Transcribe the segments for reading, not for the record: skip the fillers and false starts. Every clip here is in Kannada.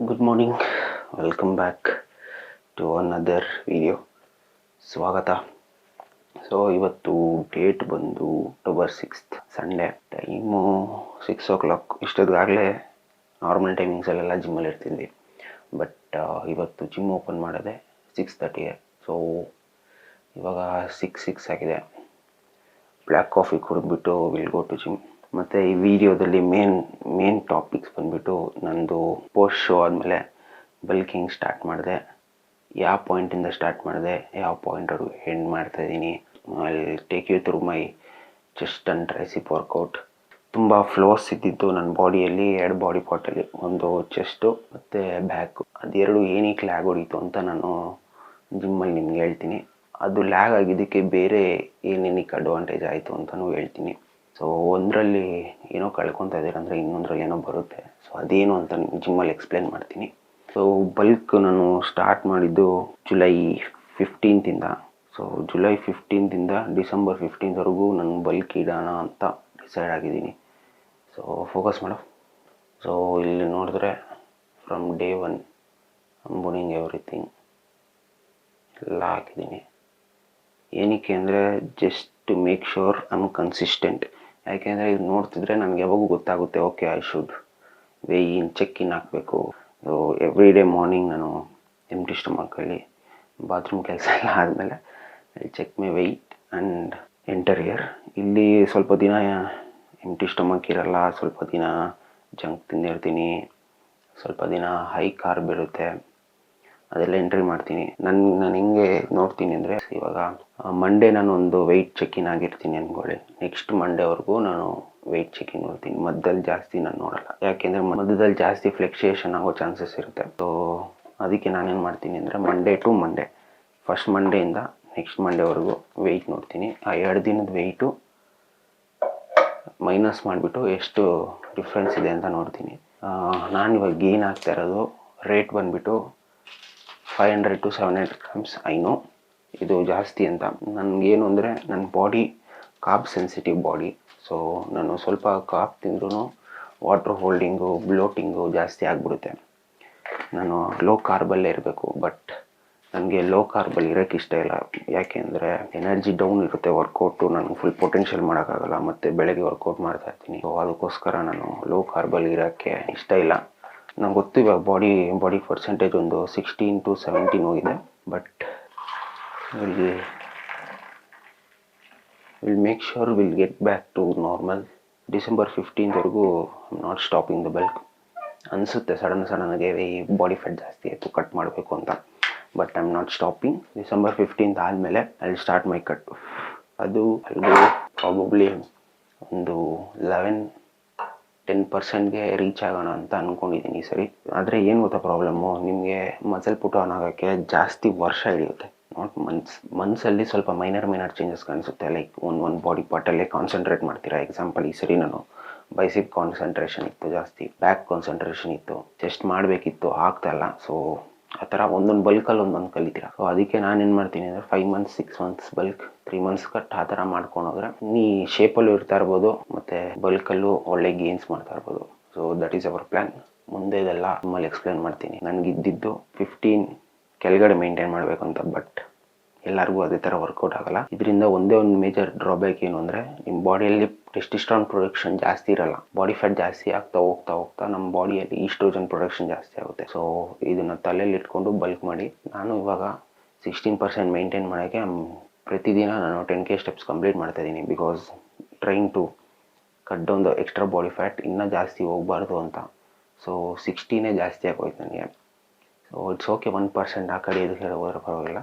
Good morning, welcome back to another video. ಸ್ವಾಗತ. ಸೊ ಇವತ್ತು ಡೇಟ್ ಬಂದು October 6th, Sunday. Time 6 o'clock. ಇಷ್ಟೊತ್ತಿಗಾಗಲೇ ನಾರ್ಮಲ್ ಟೈಮಿಂಗ್ಸಲ್ಲೆಲ್ಲ ಜಿಮ್ಮಲ್ಲಿ ಇರ್ತಿದ್ವಿ. ಬಟ್ ಇವತ್ತು ಜಿಮ್ ಓಪನ್ ಮಾಡೋದೆ 6:30ಗೆ. ಸೊ ಇವಾಗ 6 ಆಗಿದೆ. ಬ್ಲ್ಯಾಕ್ ಕಾಫಿ ಕುಡಿದ್ಬಿಟ್ಟು ವಿಲ್ ಗೋ ಟು ಜಿಮ್. ಮತ್ತು ಈ ವಿಡಿಯೋದಲ್ಲಿ ಮೇನ್ ಟಾಪಿಕ್ಸ್ ಬಂದುಬಿಟ್ಟು ನಂದು ಪೋಸ್ಟ್ ಶೋ ಆದಮೇಲೆ ಬಲ್ಕಿಂಗ್ ಸ್ಟಾರ್ಟ್ ಮಾಡಿದೆ, ಯಾವ ಪಾಯಿಂಟಿಂದ ಸ್ಟಾರ್ಟ್ ಮಾಡಿದೆ, ಯಾವ ಪಾಯಿಂಟ್ವರೆಗೂ ಎಂಡ್ ಮಾಡ್ತಾಯಿದ್ದೀನಿ. I take you through my chest and tricep workout. ತುಂಬ ಫ್ಲೋಸ್ ಇದ್ದಿದ್ದು ನನ್ನ ಬಾಡಿಯಲ್ಲಿ, 2 ಬಾಡಿ ಪಾರ್ಟಲ್ಲಿ, ಒಂದು ಚೆಸ್ಟು ಮತ್ತು ಬ್ಯಾಕು. ಅದೆರಡು ಏನಕ್ಕೆ ಲ್ಯಾಗ್ ಹೊಡೀತು ಅಂತ ನಾನು ಜಿಮ್ಮಲ್ಲಿ ನಿಮ್ಗೆ ಹೇಳ್ತೀನಿ. ಅದು ಲ್ಯಾಗ್ ಆಗಿದ್ದಕ್ಕೆ ಬೇರೆ ಏನೇನಕ್ಕೆ ಅಡ್ವಾಂಟೇಜ್ ಆಯಿತು ಅಂತಲೂ ಹೇಳ್ತೀನಿ. ಸೊ ಒಂದರಲ್ಲಿ ಏನೋ ಕಳ್ಕೊತಾ ಇದ್ದೀರ ಅಂದರೆ ಇನ್ನೊಂದರಲ್ಲಿ ಏನೋ ಬರುತ್ತೆ. ಸೊ ಅದೇನು ಅಂತ ನಿಮ್ಗೆ ಜಿಮ್ಮಲ್ಲಿ ಎಕ್ಸ್ಪ್ಲೇನ್ ಮಾಡ್ತೀನಿ. ಸೊ ಬಲ್ಕ್ ನಾನು ಸ್ಟಾರ್ಟ್ ಮಾಡಿದ್ದು July 15th. So July 15th December 15th ನಾನು ಬಲ್ಕ್ ಇಡೋಣ ಅಂತ ಡಿಸೈಡ್ ಆಗಿದ್ದೀನಿ. ಸೊ ಫೋಕಸ್ ಮಾಡು. ಸೊ ಇಲ್ಲಿ ನೋಡಿದ್ರೆ ಫ್ರಮ್ ಡೇ 1 ಅಂಬುನಿಂಗ್ ಎವ್ರಿಥಿಂಗ್ ಎಲ್ಲ ಹಾಕಿದ್ದೀನಿ. ಏನಕ್ಕೆ ಅಂದರೆ just to make sure I'm consistent. ಯಾಕೆಂದರೆ ಇದು ನೋಡ್ತಿದ್ರೆ ನನಗೆ ಯಾವಾಗೂ ಗೊತ್ತಾಗುತ್ತೆ, okay I should check in ಹಾಕಬೇಕು. ಸೊ ಎವ್ರಿ ಡೇ ಮಾರ್ನಿಂಗ್ ನಾನು ಎಂಟಿ ಸ್ಟಮಕಲ್ಲಿ ಬಾತ್ರೂಮ್ ಕೆಲಸ ಎಲ್ಲ ಆದಮೇಲೆ check my weight and enter year. ಇಲ್ಲಿ ಸ್ವಲ್ಪ ದಿನ ಎಂಟಿ ಸ್ಟಮಕ್ ಇರಲ್ಲ, ಸ್ವಲ್ಪ ದಿನ ಜಂಕ್ ತಿಂದಿರ್ತೀನಿ, ಸ್ವಲ್ಪ ದಿನ ಹೈ ಕಾರ್ಬ್ ಇರುತ್ತೆ, ಅದೆಲ್ಲ ಎಂಟ್ರಿ ಮಾಡ್ತೀನಿ. ನಾನು ಹಿಂಗೆ ನೋಡ್ತೀನಿ ಅಂದರೆ, ಇವಾಗ ಮಂಡೇ ನಾನು ಒಂದು ವೆಯ್ಟ್ ಚೆಕಿನ್ ಆಗಿರ್ತೀನಿ ಅಂದ್ಕೊಳ್ಳಿ, ನೆಕ್ಸ್ಟ್ ಮಂಡೇವರೆಗೂ ನಾನು ವೆಯ್ಟ್ ಚೆಕಿನ್ ನೋಡ್ತೀನಿ. ಮಧ್ಯದಲ್ಲಿ ಜಾಸ್ತಿ ನಾನು ನೋಡೋಲ್ಲ, ಯಾಕೆಂದರೆ ಮಧ್ಯದಲ್ಲಿ ಜಾಸ್ತಿ ಫ್ಲೆಕ್ಚುಯೇಷನ್ ಆಗೋ ಚಾನ್ಸಸ್ ಇರುತ್ತೆ. ಸೊ ಅದಕ್ಕೆ ನಾನೇನು ಮಾಡ್ತೀನಿ ಅಂದರೆ ಮಂಡೇ ಟು ಮಂಡೇ, ಫಸ್ಟ್ ಮಂಡೇಯಿಂದ ನೆಕ್ಸ್ಟ್ ಮಂಡೇವರೆಗೂ ವೆಯ್ಟ್ ನೋಡ್ತೀನಿ. ಆ 2 ದಿನದ ವೆಯ್ಟು ಮೈನಸ್ ಮಾಡಿಬಿಟ್ಟು ಎಷ್ಟು ಡಿಫ್ರೆನ್ಸ್ ಇದೆ ಅಂತ ನೋಡ್ತೀನಿ. ನಾನು ಇವಾಗ ಗೇನ್ ಆಗ್ತಾ ಇರೋದು ರೇಟ್ ಬಂದುಬಿಟ್ಟು 500 to 700 grams. ಐನೋ ಇದು ಜಾಸ್ತಿ ಅಂತ. ನನಗೇನು ಅಂದರೆ ನನ್ನ body carb sensitive body. So ನಾನು ಸ್ವಲ್ಪ ಕಾರ್ಬ್ ತಿಂದ್ರೂ ವಾಟ್ರ್ ಹೋಲ್ಡಿಂಗು, ಬ್ಲೋಟಿಂಗು ಜಾಸ್ತಿ ಆಗಿಬಿಡುತ್ತೆ. ನಾನು ಲೋ ಕಾರ್ಬಲ್ಲೇ ಇರಬೇಕು, ಬಟ್ ನನಗೆ ಲೋ ಕಾರ್ಬಲ್ಲಿ ಇರೋಕ್ಕೆ ಇಷ್ಟ ಇಲ್ಲ. ಯಾಕೆ ಅಂದರೆ ಎನರ್ಜಿ ಡೌನ್ ಇರುತ್ತೆ, ವರ್ಕೌಟು ನನಗೆ ಫುಲ್ ಪೊಟೆನ್ಷಿಯಲ್ ಮಾಡೋಕ್ಕಾಗಲ್ಲ, ಮತ್ತು ಬೆಳಗ್ಗೆ ವರ್ಕೌಟ್ ಮಾಡ್ತಾಯಿರ್ತೀನಿ. ಸೊ ಅದಕ್ಕೋಸ್ಕರ ನಾನು ಲೋ ಕಾರ್ಬಲ್ಲಿ ಇರೋಕ್ಕೆ ಇಷ್ಟ ಇಲ್ಲ. ನಂಗೆ ಗೊತ್ತು ಇವಾಗ ಬಾಡಿ ಪರ್ಸೆಂಟೇಜ್ ಒಂದು 16 to 17 ಹೋಗಿದೆ. But will make sure will get back to normal. December 15th not stopping the bulk. ಅನಿಸುತ್ತೆ ಸಡನ್ನಾಗೆ ಈ ಬಾಡಿ ಫ್ಯಾಟ್ ಜಾಸ್ತಿ ಆಯಿತು, ಕಟ್ ಮಾಡಬೇಕು ಅಂತ. But I am not stopping. December 15th ಆದಮೇಲೆ I will start my cut. ಅದು ಪ್ರಾಬಬ್ಲಿ ಒಂದು 10%ಗೆ ರೀಚ್ ಆಗೋಣ ಅಂತ ಅಂದ್ಕೊಂಡಿದ್ದೀನಿ ಈ ಸರಿ. ಆದರೆ ಏನು ಗೊತ್ತಾ ಪ್ರಾಬ್ಲಮ್ಮು, ನಿಮಗೆ ಮಸಲ್ ಪುಟ್ ಆನ್ ಆಗೋಕ್ಕೆ ಜಾಸ್ತಿ ವರ್ಷ ಹಿಡಿಯುತ್ತೆ, ನಾಟ್ ಮಂತ್ಸಲ್ಲಿ ಸ್ವಲ್ಪ ಮೈನರ್ ಚೇಂಜಸ್ ಕಾಣಿಸುತ್ತೆ. ಲೈಕ್ ಒಂದು ಬಾಡಿ ಪಾರ್ಟಲ್ಲೇ ಕಾನ್ಸಂಟ್ರೇಟ್ ಮಾಡ್ತೀರಾ. ಎಕ್ಸಾಂಪಲ್, ಈ ಸರಿ ನಾನು ಬೈಸಿಪ್ ಕಾನ್ಸಂಟ್ರೇಷನ್ ಇತ್ತು ಜಾಸ್ತಿ, ಬ್ಯಾಕ್ ಕಾನ್ಸಂಟ್ರೇಷನ್ ಇತ್ತು, ಚೆಸ್ಟ್ ಮಾಡಬೇಕಿತ್ತು, ಆಗ್ತಾಯಿಲ್ಲ. ಸೊ ಆ ಥರ ಒಂದೊಂದು ಬಲ್ಕಲ್ಲಿ ಒಂದೊಂದು ಕಲಿತೀರ. ಸೊ ಅದಕ್ಕೆ ನಾನೇನು ಮಾಡ್ತೀನಿ ಅಂದರೆ 5 months 6 months bulk, 3 months cut, ಆ ಥರ ಮಾಡ್ಕೊಂಡೋದ್ರೆ ನೀ ಶೇಪಲ್ಲೂ ಇರ್ತಾ ಇರ್ಬೋದು, ಮತ್ತು ಬಲ್ಕಲ್ಲೂ ಒಳ್ಳೆ ಗೇನ್ಸ್ ಮಾಡ್ತಾ ಇರ್ಬೋದು. So that is our plan. ಮುಂದೆ ಇದೆಲ್ಲ ನಿಮ್ಮಲ್ಲಿ ಎಕ್ಸ್ಪ್ಲೇನ್ ಮಾಡ್ತೀನಿ. ನನಗಿದ್ದಿದ್ದು 15 ಕೆಳಗಡೆ ಮೇಂಟೈನ್ ಮಾಡಬೇಕು ಅಂತ. ಬಟ್ ಎಲ್ಲರಿಗೂ ಅದೇ ಥರ ವರ್ಕೌಟ್ ಆಗೋಲ್ಲ. ಇದರಿಂದ ಒಂದೇ ಒಂದು ಮೇಜರ್ ಡ್ರಾಬ್ಯಾಕ್ ಏನು ಅಂದರೆ, ನಿಮ್ಮ ಬಾಡಿಯಲ್ಲಿ ಟೆಸ್ಟೋಸ್ಟೆರಾನ್ ಪ್ರೊಡಕ್ಷನ್ ಜಾಸ್ತಿ ಇರಲ್ಲ. ಬಾಡಿ ಫ್ಯಾಟ್ ಜಾಸ್ತಿ ಆಗ್ತಾ ಹೋಗ್ತಾ ನಮ್ಮ ಬಾಡಿಯಲ್ಲಿ ಈಸ್ಟ್ರೋಜನ್ ಪ್ರೊಡಕ್ಷನ್ ಜಾಸ್ತಿ ಆಗುತ್ತೆ. ಸೊ ಇದನ್ನು ತಲೆಯಲ್ಲಿ ಇಟ್ಕೊಂಡು ಬಲ್ಕ್ ಮಾಡಿ. ನಾನು ಇವಾಗ 16% ಮೇಂಟೈನ್ ಮಾಡೋಕ್ಕೆ ಪ್ರತಿದಿನ ನಾನು 10K ಸ್ಟೆಪ್ಸ್ ಕಂಪ್ಲೀಟ್ ಮಾಡ್ತಾಯಿದ್ದೀನಿ. Because trying to cut down the extra body fat, ಇನ್ನೂ ಜಾಸ್ತಿ ಹೋಗಬಾರ್ದು ಅಂತ. ಸೊ 16 ಜಾಸ್ತಿ ಆಗೋಯ್ತು ನನಗೆ. ಸೊ ಇಟ್ಸ್ ಓಕೆ, 1% ಆ ಕಡೆ ಇದಕ್ಕೆ ಹೋದ್ರೆ ಪರವಾಗಿಲ್ಲ.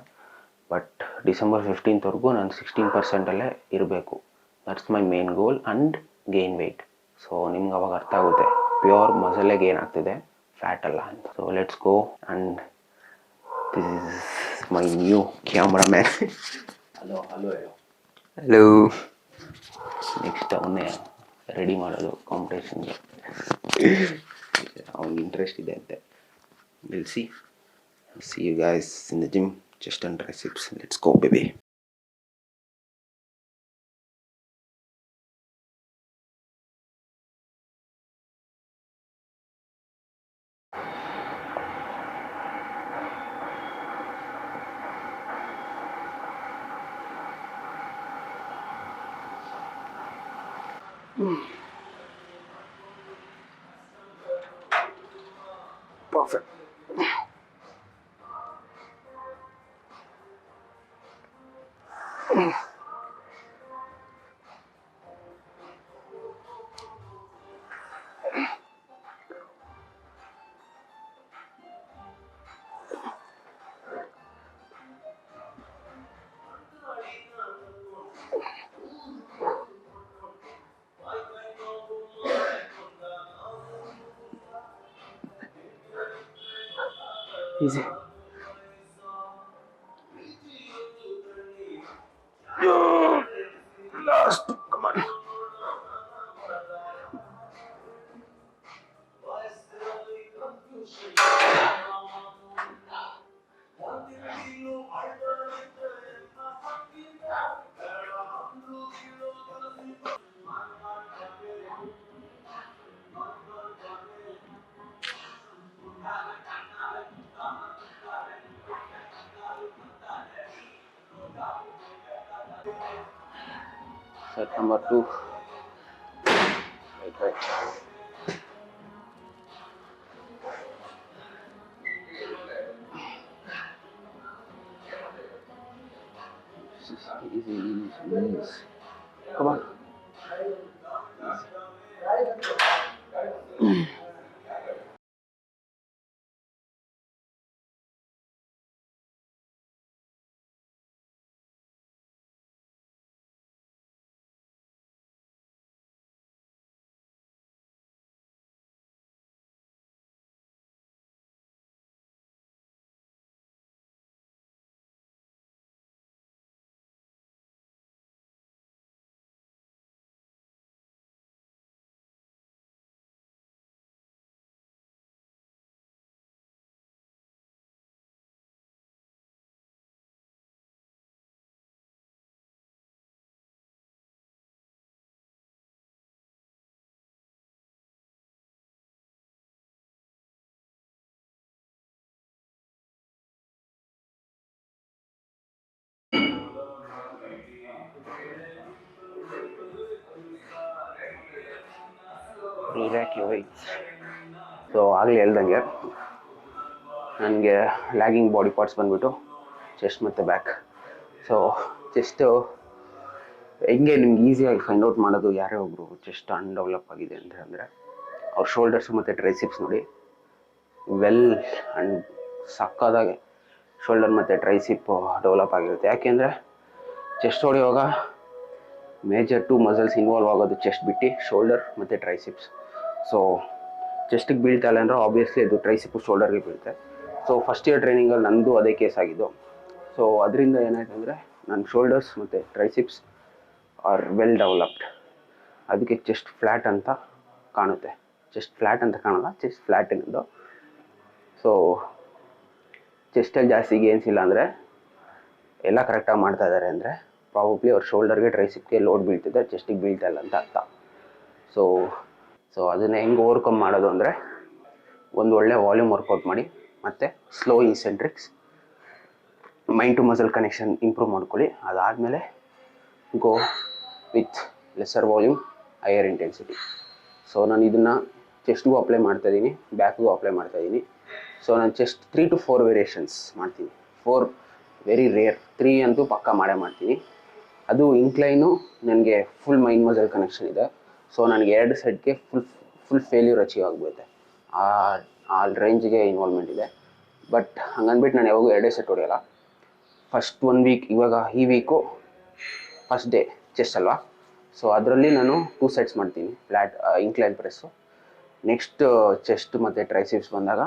ಬಟ್ ಡಿಸೆಂಬರ್ 15th ನಾನು 16%ಅಲ್ಲೇ ಇರಬೇಕು. That's my main goal. And gain weight. So ನಿಮ್ಗೆ ಅವಾಗ ಅರ್ಥ ಆಗುತ್ತೆ ಪ್ಯೂರ್ ಮಸಲೇ ಗೇನ್ ಆಗ್ತಿದೆ, ಫ್ಯಾಟ್ ಅಲ್ಲ ಅಂತ. So let's go. And this is my new cameraman. Hello. Next ಅವನ್ನೇ ರೆಡಿ ಮಾಡೋದು ಕಾಂಪಿಟೇಷನ್ಗೆ. ಅವ್ನಿಗೆ ಇಂಟ್ರೆಸ್ಟ್ ಇದೆ ಅಂತೆ. Will see you guys in the gym. Chest and triceps. Let's go, baby. Perfect. Easy. Last. Come on. Set number 2. Right. Easy. Come on. Relax your weights. So ಆಗಲೇ ಹೇಳ್ದಂಗೆ ನನಗೆ ಲ್ಯಾಗಿಂಗ್ ಬಾಡಿ ಪಾರ್ಟ್ಸ್ ಬಂದ್ಬಿಟ್ಟು ಚೆಸ್ಟ್ ಮತ್ತು ಬ್ಯಾಕ್. ಸೊ ಚೆಸ್ಟು ಹೆಂಗೆ ನಿಮ್ಗೆ ಈಸಿಯಾಗಿ ಫೈಂಡ್ ಔಟ್ ಮಾಡೋದು, ಯಾರೇ ಒಬ್ಬರು ಚೆಸ್ಟ್ ಅನ್ಡೆವಲಪ್ ಆಗಿದೆ ಅಂದರೆ ಅವ್ರ ಶೋಲ್ಡರ್ಸ್ ಮತ್ತು ಟ್ರೈಸಿಪ್ಸ್ ನೋಡಿ ವೆಲ್ ಆ್ಯಂಡ್ ಸಕ್ಕದಾಗೆ ಶೋಲ್ಡರ್ ಮತ್ತು ಟ್ರೈಸಿಪ್ ಡೆವಲಪ್ ಆಗಿರುತ್ತೆ. ಯಾಕೆಂದರೆ ಚೆಸ್ಟ್ ಹೊಡೆಯುವಾಗ ಮೇಜರ್ 2 ಮಸಲ್ಸ್ ಇನ್ವಾಲ್ವ್ ಆಗೋದು ಚೆಸ್ಟ್ ಬಿಟ್ಟು ಶೋಲ್ಡರ್ ಮತ್ತು ಟ್ರೈಸಿಪ್ಸ್. ಸೊ ಚೆಸ್ಟಿಗೆ ಬೀಳ್ತಾ ಇಲ್ಲ ಅಂದರೆ ಆಬ್ವಿಯಸ್ಲಿ ಅದು ಟ್ರೈಸಿಪ್ಪು ಶೋಲ್ಡರ್ಗೆ ಬೀಳುತ್ತೆ. ಸೊ ಫಸ್ಟ್ ಇಯರ್ ಟ್ರೈನಿಂಗಲ್ಲಿ ನಂದು ಅದೇ ಕೇಸ್ ಆಗಿದ್ದು. ಸೊ ಅದರಿಂದ ಏನಾಯ್ತು ಅಂದರೆ ನನ್ನ ಶೋಲ್ಡರ್ಸ್ ಮತ್ತು ಟ್ರೈಸಿಪ್ಸ್ ಆರ್ ವೆಲ್ ಡೆವಲಪ್ಡ್. ಅದಕ್ಕೆ ಚೆಸ್ಟ್ ಫ್ಲ್ಯಾಟ್ ಅಂತ ಕಾಣುತ್ತೆ. ಚೆಸ್ಟ್ ಫ್ಲ್ಯಾಟ್ ಅಂತ ಕಾಣಲ್ಲ, ಚೆಸ್ಟ್ ಫ್ಲ್ಯಾಟ್ ಏನದು. ಸೊ ಚೆಸ್ಟಲ್ಲಿ ಜಾಸ್ತಿ ಗೇನ್ಸ್ ಇಲ್ಲ ಅಂದರೆ ಎಲ್ಲ ಕರೆಕ್ಟಾಗಿ ಮಾಡ್ತಾ ಇದ್ದಾರೆ ಅಂದರೆ ಪ್ರಾಬಬ್ಲಿ ಅವ್ರ ಶೋಲ್ಡರ್ಗೆ ಟ್ರೈಸಿಪ್ಗೆ ಲೋಡ್ ಬೀಳ್ತಿದೆ, ಚೆಸ್ಟಿಗೆ ಬೀಳ್ತಾ ಇಲ್ಲ ಅಂತ ಅರ್ಥ. ಸೊ ಅದನ್ನು ಹೆಂಗೆ ಓವರ್ಕಮ್ ಮಾಡೋದು ಅಂದರೆ ಒಂದು ಒಳ್ಳೆ ವಾಲ್ಯೂಮ್ ವರ್ಕೌಟ್ ಮಾಡಿ ಮತ್ತು slow eccentrics mind to muscle connection improve ಮಾಡ್ಕೊಳ್ಳಿ. ಅದಾದಮೇಲೆ go with lesser volume higher intensity. So ನಾನು ಇದನ್ನು ಚೆಸ್ಟ್ಗೂ ಅಪ್ಲೈ ಮಾಡ್ತಾಯಿದ್ದೀನಿ, ಬ್ಯಾಕ್ಗೂ ಅಪ್ಲೈ ಮಾಡ್ತಾಯಿದ್ದೀನಿ. ಸೊ ನಾನು ಚೆಸ್ಟ್ 3 to 4 ವೇರಿಯೇಷನ್ಸ್ ಮಾಡ್ತೀನಿ. 4 ವೆರಿ ರೇರ್, 3 ಅಂತೂ ಪಕ್ಕ ಮಾಡೇ ಮಾಡ್ತೀನಿ. ಅದು ಇನ್ಕ್ಲೈನು ನನಗೆ ಫುಲ್ ಮೈಂಡ್ ಮಸಲ್ ಕನೆಕ್ಷನ್ ಇದೆ. ಸೊ ನನಗೆ 2 ಸೆಟ್ಗೆ ಫುಲ್ ಫೇಲ್ಯೂರ್ ಅಚೀವ್ ಆಗಿಬಿಡುತ್ತೆ. ಆ ರೇಂಜಿಗೆ ಇನ್ವಾಲ್ವ್ಮೆಂಟ್ ಇದೆ. ಬಟ್ ಹಂಗಂದ್ಬಿಟ್ಟು ನಾನು ಯಾವಾಗೂ 2 ಸೆಟ್ ಹೊಡೆಯಲ್ಲ. ಫಸ್ಟ್ 1 ವೀಕ್, ಇವಾಗ ಈ ವೀಕು ಫಸ್ಟ್ ಡೇ ಚೆಸ್ಟ್ ಅಲ್ವಾ, ಸೊ ಅದರಲ್ಲಿ ನಾನು 2 ಸೆಟ್ಸ್ ಮಾಡ್ತೀನಿ flat incline press. Next chest ಮತ್ತು ಟ್ರೈಸಿಪ್ಸ್ ಬಂದಾಗ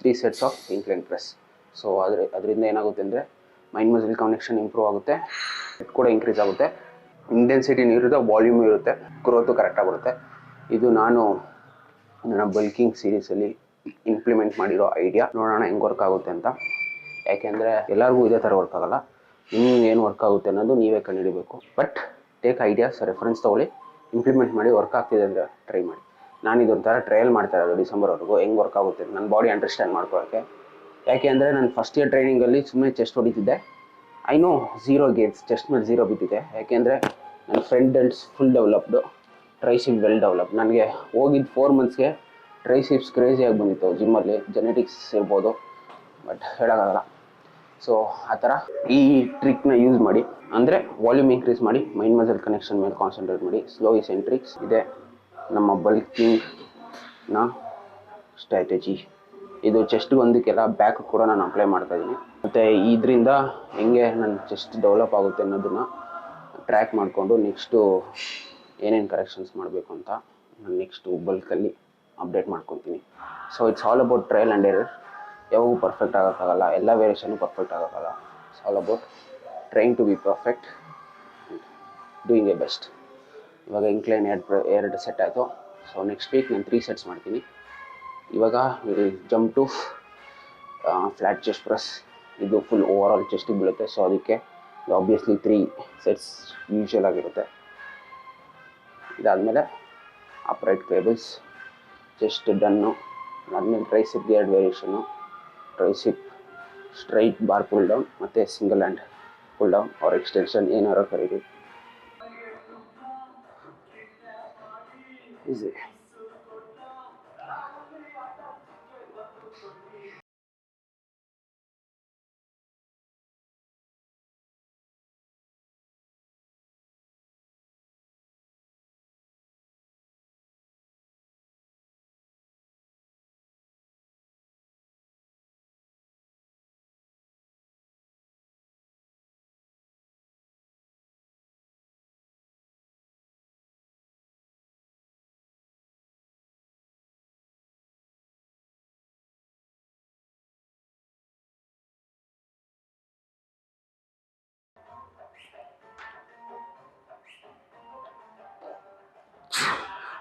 3 sets of incline press. So ಅದರಿಂದ ಏನಾಗುತ್ತೆ ಅಂದರೆ ಮೈಂಡ್ ಮಸಲ್ ಕನೆಕ್ಷನ್ ಇಂಪ್ರೂವ್ ಆಗುತ್ತೆ, ಸೆಟ್ ಕೂಡ ಇನ್ಕ್ರೀಸ್ ಆಗುತ್ತೆ, ಇಂಟೆನ್ಸಿಟಿನೂ ಇರುತ್ತೆ, ವಾಲ್ಯೂಮು ಇರುತ್ತೆ, ಗ್ರೋತು ಕರೆಕ್ಟಾಗಿ ಬರುತ್ತೆ. ಇದು ನಾನು ನನ್ನ ಬಲ್ಕಿಂಗ್ ಸೀರೀಸಲ್ಲಿ ಇಂಪ್ಲಿಮೆಂಟ್ ಮಾಡಿರೋ ಐಡಿಯಾ. ನೋಡೋಣ ಹೆಂಗೆ ವರ್ಕ್ ಆಗುತ್ತೆ ಅಂತ. ಯಾಕೆಂದರೆ ಎಲ್ಲರಿಗೂ ಇದೇ ಥರ ವರ್ಕ್ ಆಗೋಲ್ಲ. ನಿಮ್ಗೆ ಏನು ವರ್ಕ್ ಆಗುತ್ತೆ ಅನ್ನೋದು ನೀವೇ ಕಂಡುಹಿಡಬೇಕು. ಬಟ್ ಟೇಕ್ ಐಡಿಯಾಸ್, ರೆಫರೆನ್ಸ್ ತೊಗೊಳ್ಳಿ, ಇಂಪ್ಲಿಮೆಂಟ್ ಮಾಡಿ. ವರ್ಕ್ ಆಗ್ತಿದೆ ಅಂದರೆ ಟ್ರೈ ಮಾಡಿ. ನಾನು ಇದೊಂಥರ ಟ್ರಯಲ್ ಮಾಡ್ತಾ ಇರೋದು ಡಿಸೆಂಬರ್ವರೆಗೂ, ಹೆಂಗೆ ವರ್ಕ್ ಆಗುತ್ತೆ ನನ್ನ ಬಾಡಿ ಅಂಡರ್ಸ್ಟ್ಯಾಂಡ್ ಮಾಡ್ಕೊಳ್ಳೋಕ್ಕೆ. ಯಾಕೆ ಅಂದರೆ ನಾನು ಫಸ್ಟ್ ಇಯರ್ ಟ್ರೈನಿಂಗಲ್ಲಿ ಸುಮ್ಮನೆ ಚೆಸ್ಟ್ ಹೊಡಿತಿದ್ದೆ. ಐ ನೋ 0 ಗೇನ್ಸ್, ಚೆಸ್ಟ್ ಮೇಲೆ 0 ಬಿದ್ದಿದೆ. ಯಾಕೆಂದರೆ ನನ್ನ front delts full developed tricep well develop. ನನಗೆ ಹೋಗಿದ್ದು 4 ಮಂತ್ಸ್ಗೆ ಟ್ರೈಸಿಪ್ಸ್ ಕ್ರೇಜಿಯಾಗಿ ಬಂದಿತ್ತು ಜಿಮ್ಮಲ್ಲಿ. ಜೆನೆಟಿಕ್ಸ್ ಇರ್ಬೋದು, ಬಟ್ ಹೇಳೋಕ್ಕಾಗಲ್ಲ. ಸೊ ಆ ಥರ ಈ ಟ್ರಿಕ್ನ ಯೂಸ್ ಮಾಡಿ, ಅಂದರೆ ವಾಲ್ಯೂಮ್ ಇನ್ಕ್ರೀಸ್ ಮಾಡಿ, ಮೈಂಡ್ ಮಸಲ್ ಕನೆಕ್ಷನ್ ಮೇಲೆ ಕಾನ್ಸಂಟ್ರೇಟ್ ಮಾಡಿ. ಸ್ಲೋ ಇಸೆಂಟ್ರಿಕ್ಸ್ ಇದೆ ನಮ್ಮ ಬಲ್ಕಿಂಗ್ನ ಸ್ಟ್ರಾಟಜಿ. ಇದು ಚೆಸ್ಟ್ ಒಂದಕ್ಕೆಲ್ಲ, ಬ್ಯಾಕ್ ಕೂಡ ನಾನು ಅಪ್ಲೈ ಮಾಡ್ತಾಯಿದ್ದೀನಿ. ಮತ್ತು ಇದರಿಂದ ಹೆಂಗೆ ನನ್ನ ಚೆಸ್ಟ್ ಡೆವಲಪ್ ಆಗುತ್ತೆ ಅನ್ನೋದನ್ನು ಟ್ರ್ಯಾಕ್ ಮಾಡಿಕೊಂಡು ನೆಕ್ಸ್ಟು ಏನೇನು ಕರೆಕ್ಷನ್ಸ್ ಮಾಡಬೇಕು ಅಂತ ನಾನು ನೆಕ್ಸ್ಟು ಬಲ್ಕಲ್ಲಿ ಅಪ್ಡೇಟ್ ಮಾಡ್ಕೊತೀನಿ. So it's all about trial and error. ಯಾವಾಗೂ ಪರ್ಫೆಕ್ಟ್ ಆಗೋಕ್ಕಾಗಲ್ಲ, ಎಲ್ಲ ವೇರಿಯೇಷನ್ನು ಪರ್ಫೆಕ್ಟ್ ಆಗೋಕ್ಕಾಗಲ್ಲ. It's all about trying to be perfect, doing a best. ಇವಾಗ ಇನ್ಕ್ಲೈನ್ 2 ಸೆಟ್ ಆಯಿತು. ಸೊ ನೆಕ್ಸ್ಟ್ ವೀಕ್ ನಾನು 3 ಸೆಟ್ಸ್ ಮಾಡ್ತೀನಿ. ಇವಾಗ jump to flat chest press. ಇದು ಫುಲ್ ಓವರ್ ಆಲ್ ಚೆಸ್ಟಿಗೆ ಬೀಳುತ್ತೆ. ಸೊ ಅದಕ್ಕೆ ಆಬ್ವಿಯಸ್ಲಿ 3 ಸೆಟ್ಸ್ ಯೂಶ್ವಲ್ ಆಗಿರುತ್ತೆ. ಇದಾದಮೇಲೆ ಅಪ್ರೈಟ್ ಕೇಬಲ್ಸ್, ಚೆಸ್ಟ್ ಡನ್ನು. ಅದಾದಮೇಲೆ ಟ್ರೈಸಿಪ್ಗೆ 2 ವೇರಿಯೇಷನ್ನು, tricep straight bar pull down ಮತ್ತು single hand pull down or extension, ಏನಾರು ಕರೀರಿ. Easy.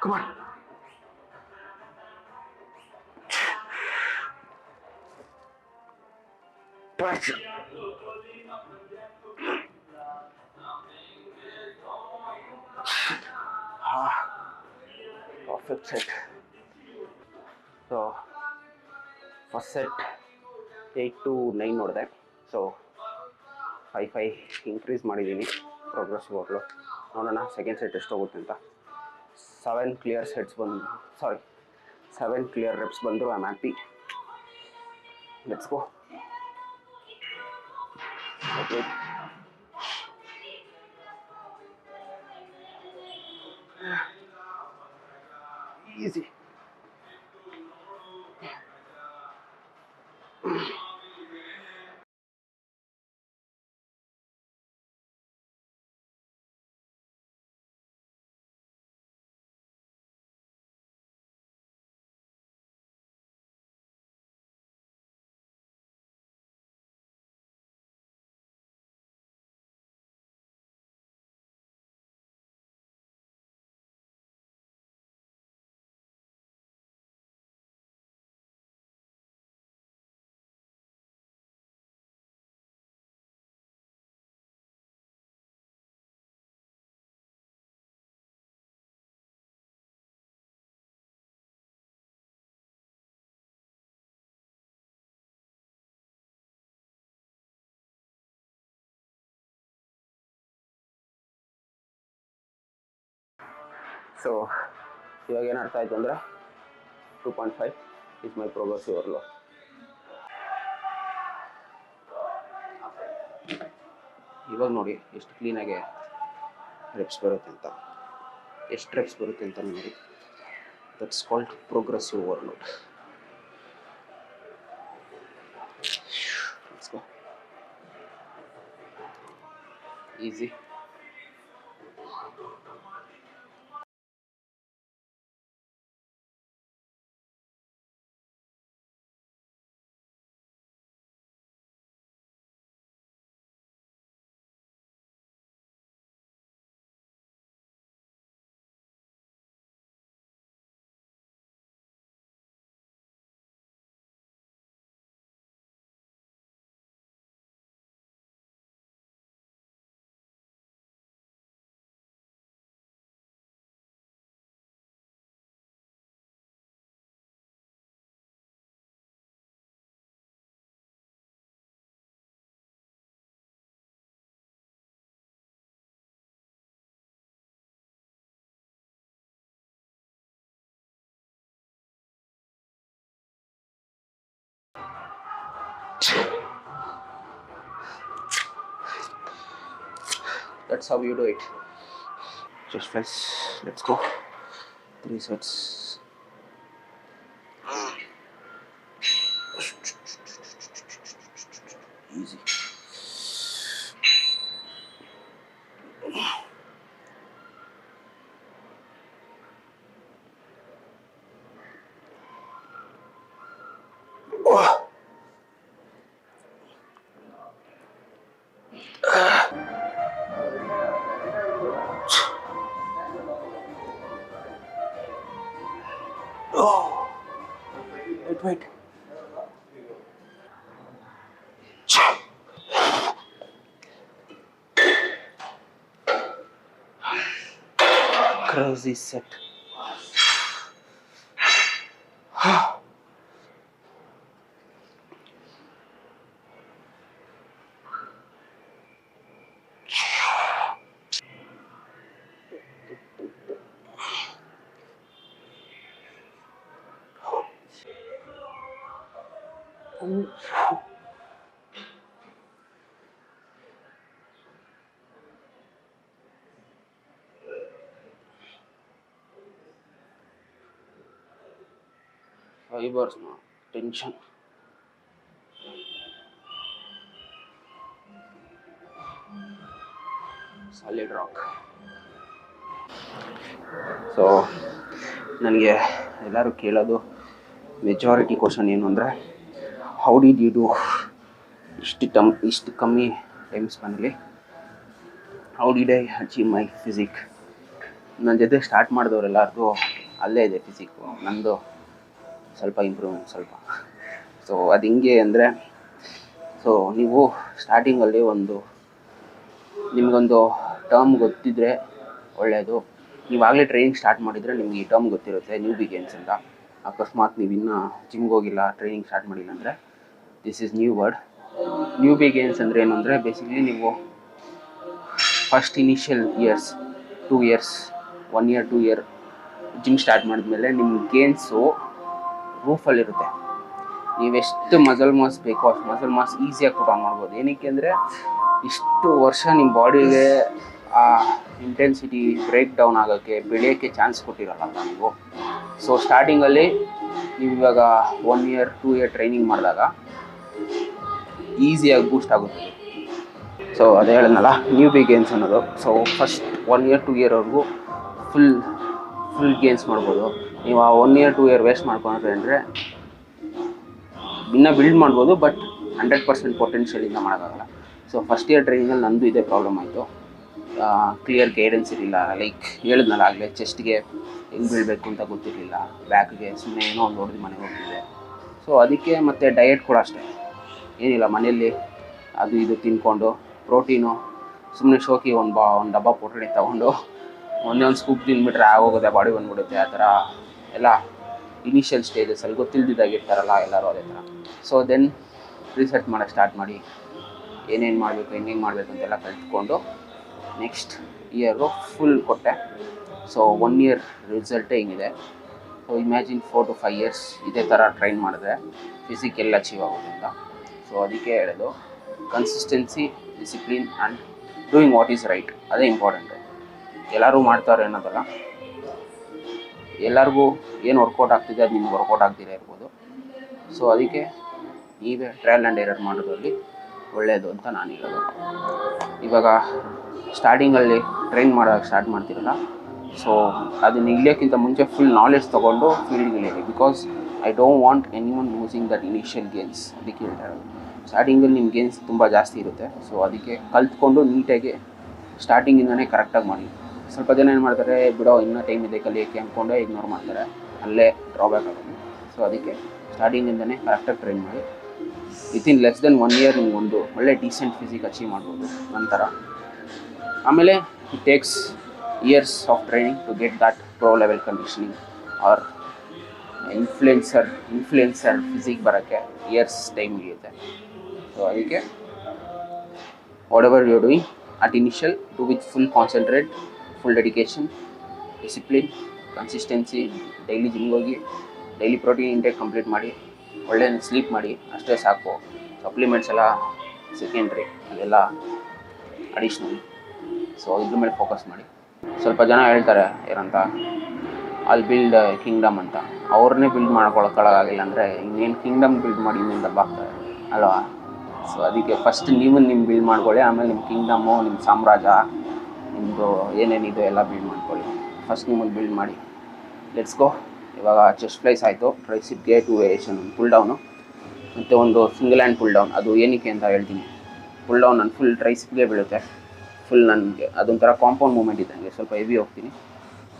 Come on. Touch. Perfect set. So first set 8 to 9 ನೋಡಿದೆ. ಸೊ 5 ಇನ್ಕ್ರೀಸ್ ಮಾಡಿದ್ದೀನಿ ಪ್ರೋಗ್ರೆಸಿವ್ ವರ್ಕ್ಲೋಡ್. ನೋಡೋಣ ಸೆಕೆಂಡ್ ಸೆಟ್ ಎಷ್ಟು ಹೋಗುತ್ತೆ ಅಂತ. 7 ಕ್ಲಿಯರ್ ಸೆಟ್ಸ್ ಬಂದು 7 ಕ್ಲಿಯರ್ ರೆಪ್ಸ್ ಬಂದರು. I am happy. Let's go. Okay, easy. So ಇವಾಗ ಏನು ಅರ್ಥ ಆಯಿತು ಅಂದರೆ 2.5 ಇಸ್ ಮೈ ಪ್ರೋಗ್ರೆಸಿವ್ ವರ್ಕ್ಲೋಡ್. ಇವಾಗ ನೋಡಿ ಎಷ್ಟು ಕ್ಲೀನಾಗಿ ರೆಪ್ಸ್ ಬರುತ್ತೆ ಅಂತ, ಎಷ್ಟು ರೆಪ್ಸ್ ಬರುತ್ತೆ ಅಂತ ನೋಡಿ. That's called progressive workload. Let's go. Easy. That's how you do it. Just press. Let's go. 3 sets. Easy. Oh, wait. Crazy set. Fibers, no tension. Solid rock. So ನನಗೆ ಎಲ್ಲರೂ ಕೇಳೋದು ಮೆಜಾರಿಟಿ ಕ್ವಶನ್ ಏನು ಅಂದರೆ, ಹೌ ಡಿಡ್ ಯು ಡೂ ಇಷ್ಟು ಕಮ್ಮಿ ಟೈಮ್ ಸ್ಪಾನಲ್ಲಿ, how did I achieve my physique? ನನ್ನ ಜೊತೆ ಸ್ಟಾರ್ಟ್ ಮಾಡಿದವರೆಲ್ಲರಿಗೂ ಅಲ್ಲೇ ಇದೆ ಫಿಸಿಕ್ಕು, ನಂದು ಸ್ವಲ್ಪ ಇಂಪ್ರೂವ್ಮೆಂಟ್ ಸ್ವಲ್ಪ. ಸೊ ಅದು ಹಿಂಗೆ ಅಂದರೆ, ಸೊ ನೀವು ಸ್ಟಾರ್ಟಿಂಗಲ್ಲಿ ನಿಮಗೊಂದು ಟರ್ಮ್ ಗೊತ್ತಿದ್ದರೆ ಒಳ್ಳೆಯದು. ನೀವಾಗಲೇ ಟ್ರೈನಿಂಗ್ ಸ್ಟಾರ್ಟ್ ಮಾಡಿದರೆ ನಿಮ್ಗೆ ಈ ಟರ್ಮ್ ಗೊತ್ತಿರುತ್ತೆ, ನ್ಯೂ ಬಿಗಿನ್ಸ್ ಅಂತ. ಅಕಸ್ಮಾತ್ ನೀವು ಇನ್ನೂ ಜಿಮ್ಗೆ ಹೋಗಿಲ್ಲ, ಟ್ರೈನಿಂಗ್ ಸ್ಟಾರ್ಟ್ ಮಾಡಿಲ್ಲ ಅಂದರೆ this is new word. New begins ಅಂದರೆ ಏನು ಅಂದರೆ, ಬೇಸಿಕಲಿ ನೀವು first initial years 2 years 1 year 2 year gym start ಮಾಡಿದ್ಮೇಲೆ ನಿಮ್ಮ ಗೇನ್ಸು ರೂಫಲ್ಲಿರುತ್ತೆ. ನೀವೆಷ್ಟು ಮಸಲ್ ಮಾಸ್ ಬೇಕೋ ಅಷ್ಟು ಮಸಲ್ ಮಾಸ್ ಈಸಿಯಾಗಿ ಪುಟ್ ಆನ್ ಮಾಡ್ಬೋದು. ಏನಕ್ಕೆ ಅಂದರೆ, ಇಷ್ಟು ವರ್ಷ ನಿಮ್ಮ ಬಾಡಿಗೆ ಆ ಇಂಟೆನ್ಸಿಟಿ ಬ್ರೇಕ್ ಡೌನ್ ಆಗೋಕ್ಕೆ, ಬೆಳೆಯೋಕ್ಕೆ ಚಾನ್ಸ್ ಕೊಟ್ಟಿರಲ್ಲ ನೀವು. ಸೊ ಸ್ಟಾರ್ಟಿಂಗಲ್ಲಿ ನೀವು ಇವಾಗ 1 ಇಯರ್ 2 ಇಯರ್ ಟ್ರೈನಿಂಗ್ ಮಾಡಿದಾಗ ಈಸಿಯಾಗಿ ಬೂಸ್ಟ್ ಆಗುತ್ತೆ. ಸೊ ಅದೇ ಹೇಳಿದ್ನಲ್ಲ, ನ್ಯೂ ಬಿ ಗೇನ್ಸ್ ಅನ್ನೋದು. ಸೊ ಫಸ್ಟ್ 1 ಇಯರ್ 2 ಇಯರ್ವರೆಗೂ ಫುಲ್ ಗೇನ್ಸ್ ಮಾಡ್ಬೋದು. ನೀವು ಆ 1 ಇಯರ್ 2 ಇಯರ್ ವೇಸ್ಟ್ ಮಾಡ್ಕೊಂಡ್ರೆ ಅಂದರೆ ಇನ್ನೂ ಬಿಲ್ಡ್ ಮಾಡ್ಬೋದು, ಬಟ್ 100% ಪೊಟೆನ್ಷಿಯಲಿಂದ ಮಾಡೋಕ್ಕಾಗಲ್ಲ. ಸೊ ಫಸ್ಟ್ ಇಯರ್ ಟ್ರೈನಿಂಗಲ್ಲಿ ನಂದು ಇದೇ ಪ್ರಾಬ್ಲಮ್ ಆಯಿತು. ಕ್ಲಿಯರ್ ಗೈಡೆನ್ಸ್ ಇರಲಿಲ್ಲ. ಲೈಕ್ ಹೇಳಿದ್ನಲ್ಲ ಆಗಲೇ, ಚೆಸ್ಟ್ಗೆ ಹೆಂಗೆ ಬೀಳಬೇಕು ಅಂತ ಗೊತ್ತಿರಲಿಲ್ಲ, ಬ್ಯಾಕ್ಗೆ ಸುಮ್ಮನೆ ಏನೋ ಒಂದು ಹೊಡೆದು ಮನೆಗೆ ಹೋಗ್ತಿದ್ದೆ. ಸೊ ಅದಕ್ಕೆ ಮತ್ತು ಡಯಟ್ ಕೂಡ ಅಷ್ಟೇ ಏನಿಲ್ಲ, ಮನೆಯಲ್ಲಿ ಅದು ಇದು ತಿಂದ್ಕೊಂಡು ಪ್ರೋಟೀನು ಸುಮ್ಮನೆ ಶೋಕಿ ಒಂದು ಡಬ್ಬ ಪೊಟಣಿ ತೊಗೊಂಡು ಒಂದೇ ಒಂದು ಸ್ಕೂಪ್ ತಿಂದ್ಬಿಟ್ರೆ ಆಗೋಗುತ್ತೆ, ಬಾಡಿ ಬಂದ್ಬಿಡುತ್ತೆ. ಆ ಥರ ಎಲ್ಲ ಇನಿಷಿಯಲ್ ಸ್ಟೇಜಸಲ್ಲಿ ಗೊತ್ತಿಲ್ದಿದ್ದಾಗಿರ್ತಾರಲ್ಲ ಎಲ್ಲರೂ ಅದೇ ಥರ. ಸೊ ದೆನ್ ರಿಸರ್ಚ್ ಮಾಡೋಕ್ಕೆ ಸ್ಟಾರ್ಟ್ ಮಾಡಿ, ಏನೇನು ಮಾಡಬೇಕು ಹೆಂಗೆ ಮಾಡಬೇಕು ಅಂತೆಲ್ಲ ಕಲ್ತ್ಕೊಂಡು ನೆಕ್ಸ್ಟ್ ಇಯರು ಫುಲ್ ಕೊಟ್ಟೆ. ಸೊ 1 ಇಯರ್ ರಿಸಲ್ಟೇ ಹಿಂಗಿದೆ. ಸೊ ಇಮ್ಯಾಜಿನ್ 4 to 5 ಇಯರ್ಸ್ ಇದೇ ಥರ ಟ್ರೈನ್ ಮಾಡಿದ್ರೆ ಫಿಸಿಕಲ್ ಅಚೀವ್ ಆಗುತ್ತೆ ಅಂತ. ಸೊ ಅದಕ್ಕೆ ಹೇಳೋದು, consistency, discipline and doing what is right, ಅದೇ ಇಂಪಾರ್ಟೆಂಟು. ಎಲ್ಲರೂ ಮಾಡ್ತಾರೆ ಅನ್ನೋದಲ್ಲ, ಎಲ್ಲರಿಗೂ ಏನು ವರ್ಕೌಟ್ ಆಗ್ತಿದೆ ಅದು ನಿಮ್ಗೆ ವರ್ಕೌಟ್ ಆಗ್ತಿರೇ ಇರ್ಬೋದು. ಸೊ ಅದಕ್ಕೆ ನೀವೇ ಟ್ರಯಲ್ ಆ್ಯಂಡ್ ಎರರ್ ಮಾಡೋದ್ರಲ್ಲಿ ಒಳ್ಳೆಯದು ಅಂತ ನಾನು ಹೇಳೋದು. ಇವಾಗ ಸ್ಟಾರ್ಟಿಂಗಲ್ಲಿ ಟ್ರೈನ್ ಮಾಡೋಕ್ಕೆ ಸ್ಟಾರ್ಟ್ ಮಾಡ್ತಿರಲ್ಲ, ಸೊ ಅದನ್ನ ಇಳಿಯೋಕ್ಕಿಂತ ಮುಂಚೆ ಫುಲ್ ನಾಲೆಡ್ಜ್ ತೊಗೊಂಡು ಫೀಲ್ಡ್ಗೆ ಇಳಿಯಿರಿ. Because I don't want anyone losing that initial gains. ಅದಕ್ಕೆ ಹೇಳ್ತಾ ಇರೋದು, ಸ್ಟಾರ್ಟಿಂಗಲ್ಲಿ ನಿಮ್ಮ ಗೇನ್ಸ್ ತುಂಬ ಜಾಸ್ತಿ ಇರುತ್ತೆ. ಸೊ ಅದಕ್ಕೆ ಕಲ್ತ್ಕೊಂಡು ನೀಟಾಗಿ ಸ್ಟಾರ್ಟಿಂಗಿಂದನೇ ಕರೆಕ್ಟಾಗಿ ಮಾಡಿ. ಸ್ವಲ್ಪ ಜನ ಏನು ಮಾಡ್ತಾರೆ, ಬಿಡೋ ಇನ್ನೂ ಟೈಮ್ ಇದೆ ಕಲಿಯೋಕ್ಕೆ ಅಂದ್ಕೊಂಡೆ ಇಗ್ನೋರ್ ಮಾಡ್ತಾರೆ, ಅಲ್ಲೇ ಡ್ರಾಬ್ಯಾಕ್ ಆಗೋದು. ಸೊ ಅದಕ್ಕೆ ಸ್ಟಾರ್ಟಿಂಗಿಂದನೇ ಕರೆಕ್ಟಾಗಿ ಟ್ರೈನ್ ಮಾಡಿ ವಿತಿನ್ ಲೆಸ್ ದೆನ್ 1 ಇಯರ್ ನಿಮ್ಗೊಂದು ಒಳ್ಳೆ ಡೀಸೆಂಟ್ ಫಿಸಿಕ್ ಅಚೀವ್ ಮಾಡ್ಬೋದು. ನಂತರ ಆಮೇಲೆ it takes years of training to get that pro level conditioning or influencer physique ಬರೋಕ್ಕೆ ಇಯರ್ಸ್ ಟೈಮ್ ಹಿಡಿಯುತ್ತೆ. ಸೊ ಅದಕ್ಕೆ whatever you are doing at initial, do with full concentrate, full dedication, discipline, consistency. Daily ಜಿಮ್ಗೆ ಹೋಗಿ ಡೈಲಿ ಪ್ರೋಟೀನ್ ಇಂಟೇಕ್ ಕಂಪ್ಲೀಟ್ ಮಾಡಿ, ಒಳ್ಳೆ ಸ್ಲೀಪ್ ಮಾಡಿ, ಅಷ್ಟೇ ಸಾಕು. ಸಪ್ಲಿಮೆಂಟ್ಸ್ ಎಲ್ಲ ಸೆಕೆಂಡ್ರಿ, ಅದೆಲ್ಲ ಅಡಿಷ್ನಲ್. ಸೊ ಇದ್ರ ಮೇಲೆ ಫೋಕಸ್ ಮಾಡಿ. ಸ್ವಲ್ಪ ಜನ ಹೇಳ್ತಾರೆ ಏನಂತ, ಅಲ್ಲಿ ಬಿಲ್ಡ್ ಕಿಂಗ್ಡಮ್ ಅಂತ. ಅವ್ರನ್ನೇ ಬಿಲ್ಡ್ ಮಾಡ್ಕೊಳಕ್ಕಾಗಿಲ್ಲ ಅಂದರೆ ಇನ್ನೇನು ಕಿಂಗ್ಡಮ್ ಬಿಲ್ಡ್ ಮಾಡಿ ಇನ್ನೇನು ದಬ್ಬಾಗ್ತಾರೆ ಅಲ್ವಾ? ಸೊ ಅದಕ್ಕೆ ಫಸ್ಟ್ ನೀವು ಬಿಲ್ಡ್ ಮಾಡ್ಕೊಳ್ಳಿ, ಆಮೇಲೆ ನಿಮ್ಮ ಕಿಂಗ್ಡಮ್ಮು, ನಿಮ್ಮ ಸಾಮ್ರಾಜ್ಯ, ನಿಮ್ಮದು ಏನೇನಿದೆ ಎಲ್ಲ ಬಿಲ್ಡ್ ಮಾಡ್ಕೊಳ್ಳಿ. ಫಸ್ಟ್ ನಿಮ್ಮನ್ನು ಬಿಲ್ಡ್ ಮಾಡಿ. Let's go. ಇವಾಗ ಚೆಸ್ಟ್ ಫ್ಲೈಸ್ ಆಯಿತು, ಟ್ರೈಸಿಪ್ಗೆ 2 ವೇರಿಯೇಷನ್, ಪುಲ್ ಡೌನು ಮತ್ತು ಒಂದು ಸಿಂಗಲ್ ಹ್ಯಾಂಡ್ ಪುಲ್ ಡೌನ್. ಅದು ಏನಕ್ಕೆ ಅಂತ ಹೇಳ್ತೀನಿ. ಪುಲ್ ಡೌನ್ ನಾನು ಫುಲ್ ಟ್ರೈಸಿಪ್ಗೆ ಬೀಳುತ್ತೆ, ಫುಲ್ ನನಗೆ ಅದೊಂಥರ ಕಾಂಪೌಂಡ್ ಮೂಮೆಂಟ್ ಇದ್ದಂಗೆ, ಸ್ವಲ್ಪ ಹೆವಿ ಹೋಗ್ತೀನಿ.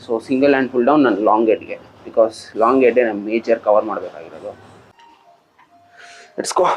So single hand pull down ನಾನು ಲಾಂಗ್ ಹೆಡ್ಗೆ, ಬಿಕಾಸ್ ಲಾಂಗ್ ಹೆಡ್ಡೇ ನಾನು ಮೇಜರ್ ಕವರ್ ಮಾಡಬೇಕಾಗಿರೋದು. Let's go.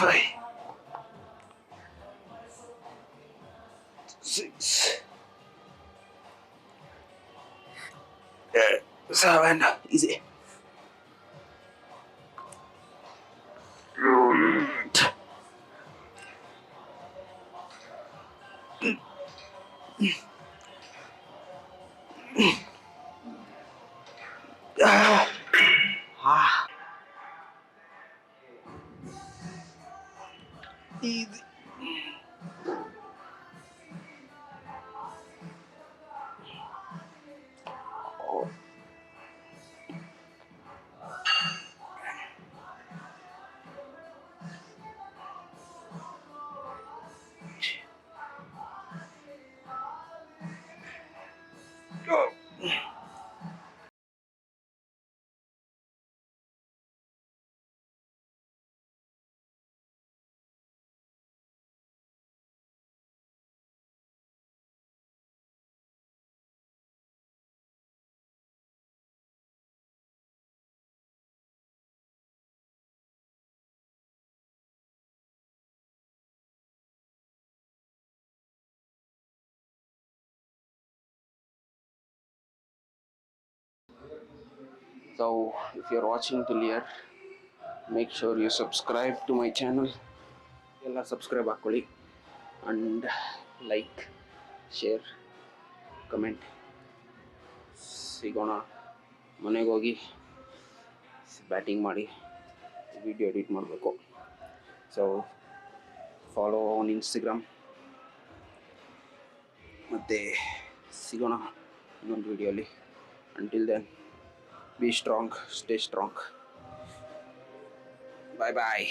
Five, 6, 7, easy. 8. Easy. Go. So if you're watching till here, make sure you subscribe to my channel. ಎಲ್ಲ ಸಬ್ಸ್ಕ್ರೈಬ್ ಹಾಕ್ಕೊಳ್ಳಿ, ಅಂಡ್ ಲೈಕ್, ಶೇರ್, ಕಮೆಂಟ್. ಸಿಗೋಣ. ಮನೆಗೆ ಹೋಗಿ ಬ್ಯಾಟಿಂಗ್ ಮಾಡಿ ವಿಡಿಯೋ ಎಡಿಟ್ ಮಾಡಬೇಕು. So follow on Instagram. ಮತ್ತು ಸಿಗೋಣ ಇನ್ನೊಂದು ವಿಡಿಯೋಲಿ. Until then, be strong, stay strong. Bye bye.